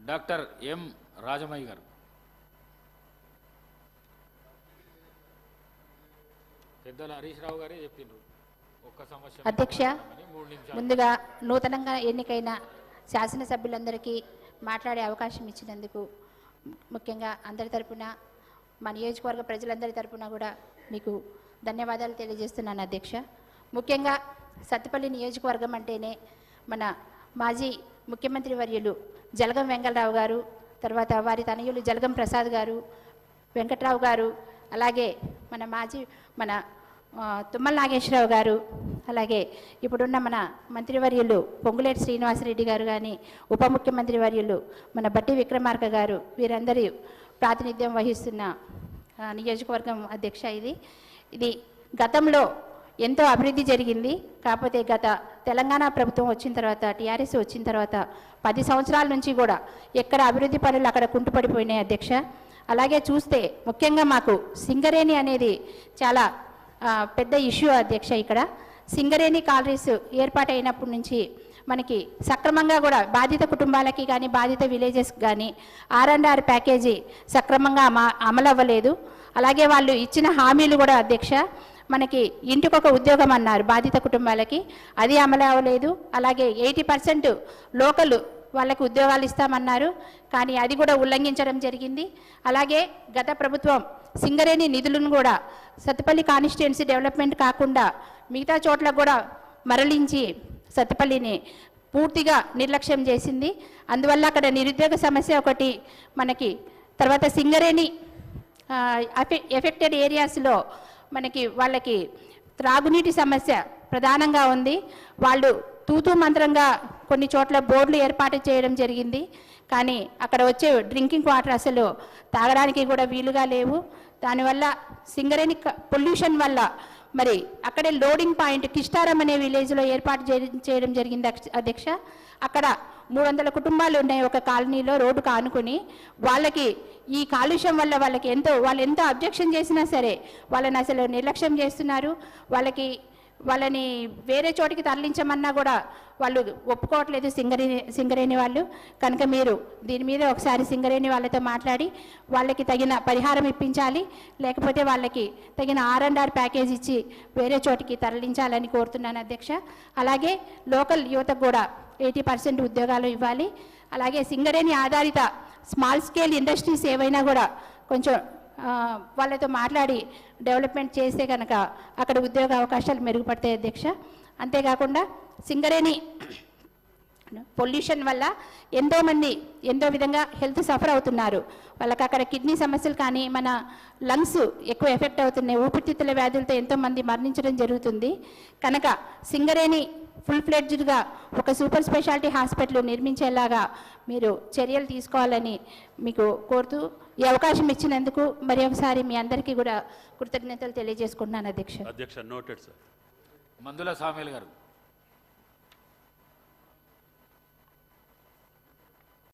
Doctor M రాజమయ్య గారు. పెద్దల హరీష్ రావు గారే చెప్పిండ్రు. ఒక్క సమస్య అధ్యక్ష, ముందుగా నూతనంగా ఎన్నికైన శాసనసభ్యులందరికీ మాట్లాడే అవకాశం ఇచ్చినందుకు ముఖ్యంగా అందరి తరపున మా నియోజకవర్గ ప్రజలందరి తరపున కూడా మీకు ధన్యవాదాలు తెలియజేస్తున్నాను అధ్యక్ష. ముఖ్యంగా సత్తుపల్లి నియోజకవర్గం అంటేనే మన మాజీ ముఖ్యమంత్రి వర్యులు జలగం వెంకటరావు గారు, తర్వాత వారి తనయులు జలగం ప్రసాద్ గారు, వెంకట్రావు గారు, అలాగే మన తుమ్మల నాగేశ్వరరావు గారు, అలాగే ఇప్పుడున్న మన మంత్రివర్యులు పొంగులేటి శ్రీనివాసరెడ్డి గారు కానీ, ఉప ముఖ్యమంత్రి వర్యులు మన బట్టి విక్రమార్క గారు, వీరందరూ ప్రాతినిధ్యం వహిస్తున్న నియోజకవర్గం అధ్యక్ష. ఇది గతంలో ఎంతో అభివృద్ధి జరిగింది. కాకపోతే గత తెలంగాణ ప్రభుత్వం వచ్చిన తర్వాత, టీఆర్ఎస్ వచ్చిన తర్వాత 10 సంవత్సరాల నుంచి కూడా ఎక్కడ అభివృద్ధి పనులు అక్కడ కుంటుపడిపోయినాయి అధ్యక్ష. అలాగే చూస్తే ముఖ్యంగా మాకు సింగరేణి అనేది చాలా పెద్ద ఇష్యూ అధ్యక్ష. ఇక్కడ సింగరేణి కాలరీస్ ఏర్పాటైనప్పటి నుంచి మనకి సక్రమంగా కూడా బాధిత కుటుంబాలకి కానీ బాధిత విలేజెస్కి కానీ R&R ప్యాకేజీ సక్రమంగా అమలు అవ్వలేదు. అలాగే వాళ్ళు ఇచ్చిన హామీలు కూడా అధ్యక్ష, మనకి ఇంటికొక ఉద్యోగం అన్నారు బాధిత కుటుంబాలకి, అది అమలు అవ్వలేదు. అలాగే 80% లోకల్ వాళ్ళకి ఉద్యోగాలు ఇస్తామన్నారు, కానీ అది కూడా ఉల్లంఘించడం జరిగింది. అలాగే గత ప్రభుత్వం సింగరేణి నిధులను కూడా సత్తుపల్లి కాన్స్టిట్యుయెన్సీ డెవలప్మెంట్ కాకుండా మిగతా చోట్ల కూడా మరలించి సత్తుపల్లిని పూర్తిగా నిర్లక్ష్యం చేసింది. అందువల్ల అక్కడ నిరుద్యోగ సమస్య ఒకటి మనకి, తర్వాత సింగరేణి ఎఫెక్టెడ్ ఏరియాస్లో మనకి వాళ్ళకి త్రాగునీటి సమస్య ప్రధానంగా ఉంది. వాళ్ళు తూతూ మంత్రంగా కొన్ని చోట్ల బోర్డులు ఏర్పాటు చేయడం జరిగింది, కానీ అక్కడ వచ్చే డ్రింకింగ్ వాటర్ అసలు తాగడానికి కూడా వీలుగా లేవు. దానివల్ల సింగరేణి పొల్యూషన్ వల్ల మరి అక్కడే లోడింగ్ పాయింట్ కిష్టారం అనే విలేజ్లో ఏర్పాటు చేయడం జరిగింది అధ్యక్ష. అక్కడ 300 కుటుంబాలు ఉన్నాయి ఒక కాలనీలో రోడ్డుకు ఆనుకుని. వాళ్ళకి ఈ కాలుష్యం వల్ల వాళ్ళు ఎంతో అబ్జెక్షన్ చేసినా సరే వాళ్ళని అసలు నిర్లక్ష్యం చేస్తున్నారు. వాళ్ళని వేరే చోటికి తరలించమన్నా కూడా వాళ్ళు ఒప్పుకోవట్లేదు సింగరేణి వాళ్ళు. కనుక మీరు దీని మీద ఒకసారి సింగరేణి వాళ్ళతో మాట్లాడి వాళ్ళకి తగిన పరిహారం ఇప్పించాలి, లేకపోతే వాళ్ళకి తగిన R&R ప్యాకేజ్ ఇచ్చి వేరే చోటికి తరలించాలని కోరుతున్నాను అధ్యక్ష. అలాగే లోకల్ యువతకు కూడా 80% ఉద్యోగాలు ఇవ్వాలి. అలాగే సింగరేణి ఆధారిత స్మాల్ స్కేల్ ఇండస్ట్రీస్ ఏవైనా కూడా కొంచెం వాళ్ళతో మాట్లాడి డెవలప్మెంట్ చేస్తే కనుక అక్కడ ఉద్యోగ అవకాశాలు మెరుగుపడతాయి అధ్యక్ష. అంతేకాకుండా సింగరేణి పొల్యూషన్ వల్ల ఎంతోమంది ఎంతో విధంగా హెల్త్ సఫర్ అవుతున్నారు. వాళ్ళకి అక్కడ కిడ్నీ సమస్యలు కానీ మన లంగ్స్ ఎక్కువ ఎఫెక్ట్ అవుతున్నాయి, ఊపిరితిత్తుల వ్యాధులతో ఎంతోమంది మరణించడం జరుగుతుంది. కనుక సింగరేణి ఫుల్ ఫ్లెడ్జ్డ్గా ఒక సూపర్ స్పెషాలిటీ హాస్పిటల్ నిర్మించేలాగా మీరు చర్యలు తీసుకోవాలని మీకు కోరుతూ ఈ అవకాశం ఇచ్చినందుకు మరి ఒకసారి మీ అందరికీ కూడా కృతజ్ఞతలు తెలియజేసుకుంటున్నాను అధ్యక్ష. మందుల సామేల్ గారు.